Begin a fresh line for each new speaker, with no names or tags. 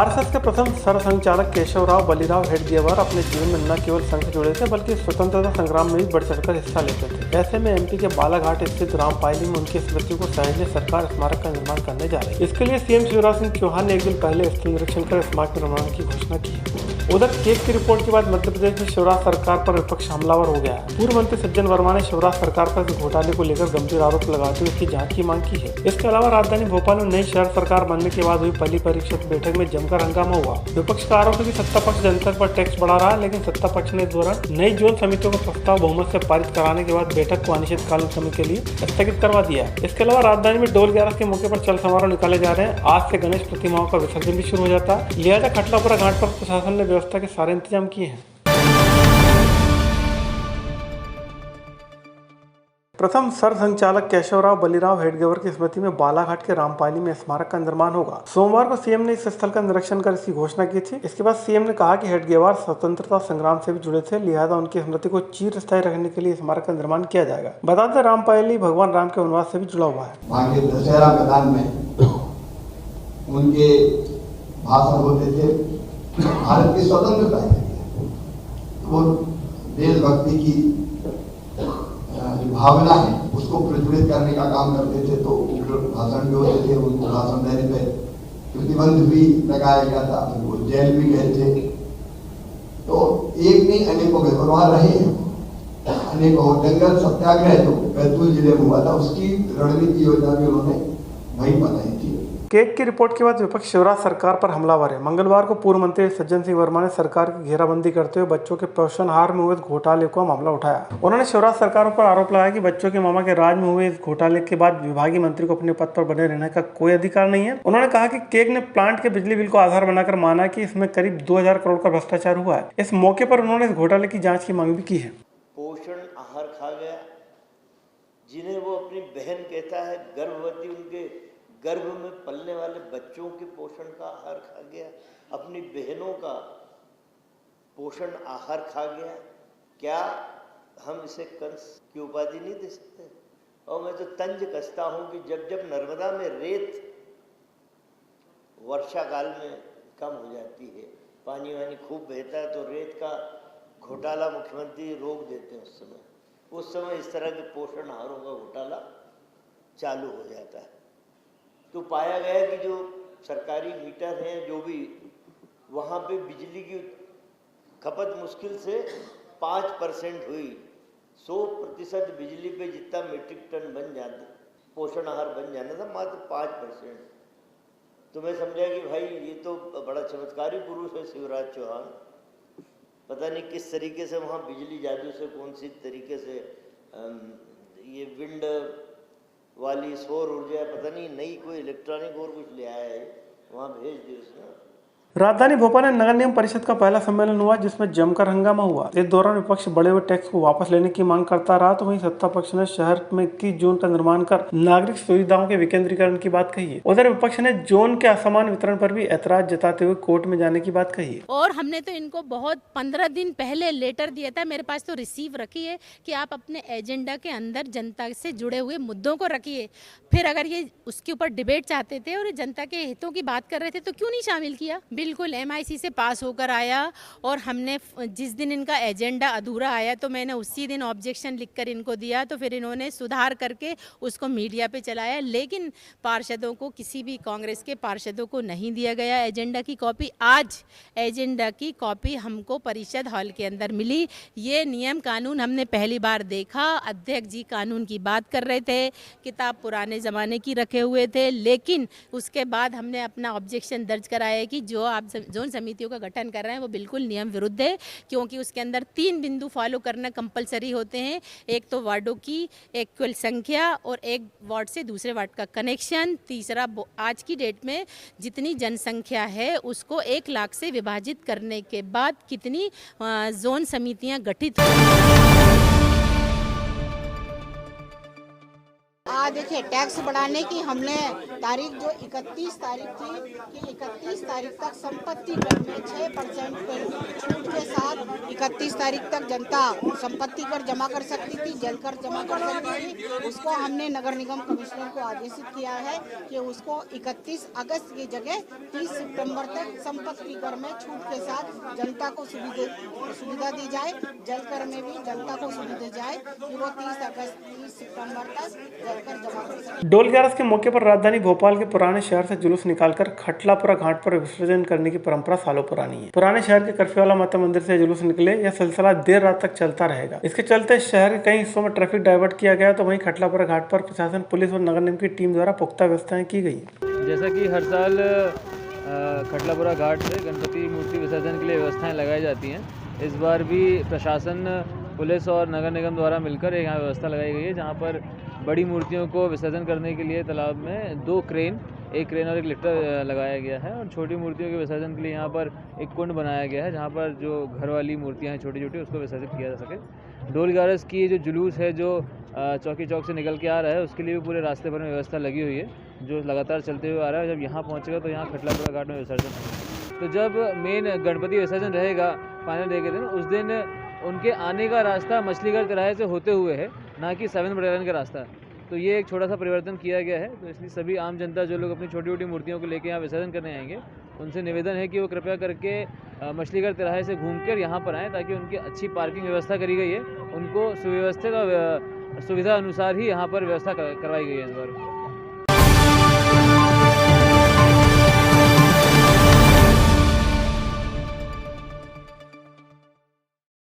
RSS के प्रथम सरसंघचालक केशवराव बलिराव हेडगेवार अपने जीवन में न केवल संघ से जुड़े थे बल्कि स्वतंत्रता संग्राम में भी बढ़ चढ़कर हिस्सा लेते थे। ऐसे में एमपी के बालाघाट स्थित रामपायली में उनकी स्मृति को सहेजने सरकार स्मारक का निर्माण करने जा रही है। इसके लिए सीएम शिवराज सिंह चौहान ने एक दिन पहले स्थल निरीक्षण कर स्मारक निर्माण की घोषणा की है। उधर केक की रिपोर्ट के बाद मध्य प्रदेश में शिवराज सरकार पर विपक्ष हमलावर हो गया है। पूर्व मंत्री सज्जन वर्मा ने शिवराज सरकार पर इस घोटाले को लेकर गंभीर आरोप लगाते हुए इसकी जांच की मांग की है। इसके अलावा राजधानी भोपाल में नई शहर सरकार बनने के बाद हुई पहली परिषद बैठक में जमकर हंगामा हुआ। विपक्ष का आरोप है कि सत्ता पक्ष जनता पर टैक्स बढ़ा रहा है, लेकिन सत्ता पक्ष ने इस दौरान नई जोन समितियों का प्रस्ताव बहुमत से पारित कराने के बाद बैठक को अनिश्चितकालीन समय के लिए स्थगित करवा दिया है। इसके अलावा राजधानी में डोल 11 के मौके पर चल समारोह निकाले जा रहे हैं। आज से गणेश प्रतिमाओं का विसर्जन भी शुरू हो जाता है। लिहाजा खटलापुरा घाट पर प्रशासन ने व्यवस्था के सारे इंतजाम किए हैं। प्रथम सरसंघचालक केशवराव बलिराव हेडगेवार की स्मृति में बालाघाट के रामपायली में स्मारक का निर्माण होगा। सोमवार को सीएम ने इस स्थल का निरीक्षण कर इसकी घोषणा की थी। इसके बाद सीएम ने कहा कि हेडगेवार स्वतंत्रता संग्राम से भी जुड़े थे, लिहाजा उनकी स्मृति को चिरस्थायी रखने के लिए स्मारक का निर्माण किया जाएगा। बता दें, रामपायली भगवान राम के वनवास से भी जुड़ा हुआ है।
वहाँ के दशहरा मैदान में उनके भाषण होते थे भारत की स्वतंत्रता के लिए। वो देशभक्ति की भावना है उसको प्रज्वलित करने का काम करते थे। तो भाषण भी होते थे, उनको भाषण देने पे प्रतिबंध भी लगाया गया था, वो जेल भी गए थे। तो एक नहीं अनेकों वहाँ रहे हैं, अनेकों दंगल सत्याग्रह जो बैतूल जिले में हुआ था उसकी रणनीति योजना भी उन्होंने वहीं बनाई थी।
केक की रिपोर्ट के बाद विपक्ष शिवराज सरकार पर हमलावर है। मंगलवार को पूर्व मंत्री सज्जन सिंह वर्मा ने सरकार की घेराबंदी करते हुए बच्चों के पोषण आहार में हुए घोटाले का मामला उठाया। उन्होंने शिवराज सरकार पर आरोप लगाया कि बच्चों के मामा के राज में हुए इस घोटाले के बाद विभागीय मंत्री को अपने पद पर बने रहने का कोई अधिकार नहीं है। उन्होंने कहा कि केक ने प्लांट के बिजली बिल को आधार बनाकर माना कि इसमें करीब 2000 करोड़ का भ्रष्टाचार हुआ है। इस मौके पर उन्होंने इस घोटाले की जाँच की मांग भी की है।
पोषण आहार खा गया, जिन्हें वो अपनी बहन कहता है, गर्भवती उनके गर्भ में पलने वाले बच्चों के पोषण का आहार खा गया, अपनी बहनों का पोषण आहार खा गया। क्या हम इसे कंस की उपाधि नहीं दे सकते? और मैं तो तंज कसता हूं कि जब जब नर्मदा में रेत वर्षा काल में कम हो जाती है, पानी वानी खूब बहता है, तो रेत का घोटाला मुख्यमंत्री रोक देते हैं। उस समय इस तरह के पोषण आहारों का घोटाला चालू हो जाता है। तो पाया गया कि जो सरकारी मीटर हैं, जो भी वहाँ पे बिजली की खपत मुश्किल से 5% हुई। 100% बिजली पे जितना मीट्रिक टन बन जाता, पोषण आहार बन जाना था, मात्र 5%। तो मैं समझा कि भाई ये तो बड़ा चमत्कारी पुरुष है शिवराज चौहान। पता नहीं किस तरीके से वहाँ बिजली जादू से कौन सी तरीके से ये विंड वाली सौर ऊर्जा, पता नहीं नई कोई इलेक्ट्रॉनिक और कुछ ले आया है, वहाँ भेज दिया उसने।
राजधानी भोपाल में नगर निगम परिषद का पहला सम्मेलन हुआ, जिसमें जमकर हंगामा हुआ। इस दौरान विपक्ष बढ़े हुए टैक्स को वापस लेने की मांग करता रहा, तो वहीं सत्ता पक्ष ने शहर में 21 जोन का निर्माण कर नागरिक सुविधाओं के विकेंद्रीकरण की बात कही है। उधर विपक्ष ने जोन के असमान वितरण पर भी ऐतराज जताते हुए कोर्ट में जाने की बात कही है।
और हमने तो इनको बहुत 15 दिन पहले लेटर दिया था, मेरे पास तो रिसीव रखी है कि आप अपने एजेंडा के अंदर जनता से जुड़े हुए मुद्दों को रखिए। फिर अगर ये उसके ऊपर डिबेट चाहते थे और जनता के हितों की बात कर रहे थे तो क्यों नहीं शामिल किया? बिल्कुल MIC से पास होकर आया, और हमने जिस दिन इनका एजेंडा अधूरा आया तो मैंने उसी दिन ऑब्जेक्शन लिखकर इनको दिया, तो फिर इन्होंने सुधार करके उसको मीडिया पे चलाया। लेकिन पार्षदों को, किसी भी कांग्रेस के पार्षदों को नहीं दिया गया एजेंडा की कॉपी। आज एजेंडा की कॉपी हमको परिषद हॉल के अंदर मिली। ये नियम कानून हमने पहली बार देखा। अध्यक्ष जी कानून की बात कर रहे थे, किताब पुराने ज़माने की रखे हुए थे, लेकिन उसके बाद हमने अपना ऑब्जेक्शन दर्ज कराया कि जो आप जोन समितियों का गठन कर रहे हैं वो बिल्कुल नियम विरुद्ध है, क्योंकि उसके अंदर 3 बिंदु फॉलो करना कंपलसरी होते हैं। एक तो वार्डों की इक्वल संख्या, और एक वार्ड से दूसरे वार्ड का कनेक्शन, तीसरा आज की डेट में जितनी जनसंख्या है उसको 1 लाख से विभाजित करने के बाद कितनी जोन समितियां गठित।
देखिए, टैक्स बढ़ाने की हमने तारीख जो 31 तारीख थी कि 31 तारीख तक संपत्ति कर में 6% छूट के साथ 31 तारीख तक जनता संपत्ति कर जमा कर सकती थी, जल कर जमा कर सकती थी। उसको हमने नगर निगम कमिश्नर को आदेशित किया है कि उसको 31 अगस्त की जगह 30 सितंबर तक संपत्ति कर में छूट के साथ जनता को सुविधा दी जाए। जल कर में भी जनता को सुविधा दी जाए कि वो 30 सितंबर तक जल कर जमा कर सके।
डोल 11 के मौके पर राजधानी भोपाल के पुराने शहर से जुलूस निकालकर खटलापुरा घाट पर विसर्जन करने की परंपरा सालों पुरानी है। पुराने शहर के कर्फ्यूवाला माता मंदिर से जुलूस निकले, यह सिलसिला देर रात तक चलता रहेगा। इसके चलते शहर के कई हिस्सों में ट्रैफिक डाइवर्ट किया गया, तो वहीं खटलापुरा घाट पर प्रशासन, पुलिस और नगर निगम की टीम द्वारा पुख्ता व्यवस्थाएं की गई।
जैसा कि हर साल खटलापुरा घाट से गणपति मूर्ति विसर्जन के लिए व्यवस्थाएं लगाई जाती हैं, इस बार भी प्रशासन, पुलिस और नगर निगम द्वारा मिलकर यहाँ व्यवस्था लगाई गई है, जहाँ पर बड़ी मूर्तियों को विसर्जन करने के लिए तालाब में 2 क्रेन, एक क्रेन और एक लिफ्टर लगाया गया है, और छोटी मूर्तियों के विसर्जन के लिए यहाँ पर एक कुंड बनाया गया है, जहाँ पर जो घर वाली मूर्तियाँ हैं छोटी छोटी, उसको विसर्जित किया जा सके। डोल 11 की जो जुलूस है, जो चौकी चौक से निकल के आ रहा है, उसके लिए भी पूरे रास्ते भर में व्यवस्था लगी हुई है, जो लगातार चलते हुए आ रहा है। जब यहाँ पहुँचेगा तो यहाँ खटलापुरा घाट में विसर्जन होगा। तो जब मेन गणपति विसर्जन रहेगा फाइनल डे के दिन, उस दिन उनके आने का रास्ता मछलीघर तिराहे से होते हुए है, ना कि 7 बटालियन का रास्ता। तो ये एक छोटा सा परिवर्तन किया गया है। तो इसलिए सभी आम जनता जो लोग अपनी छोटी छोटी मूर्तियों को लेकर यहाँ विसर्जन करने आएंगे, उनसे निवेदन है कि वो कृपया करके मछलीघर तिराहे से घूमकर यहाँ पर आएँ, ताकि उनकी अच्छी पार्किंग व्यवस्था करी गई है, उनको सुव्यवस्थित और सुविधा अनुसार ही यहाँ पर व्यवस्था करवाई गई है इस बार।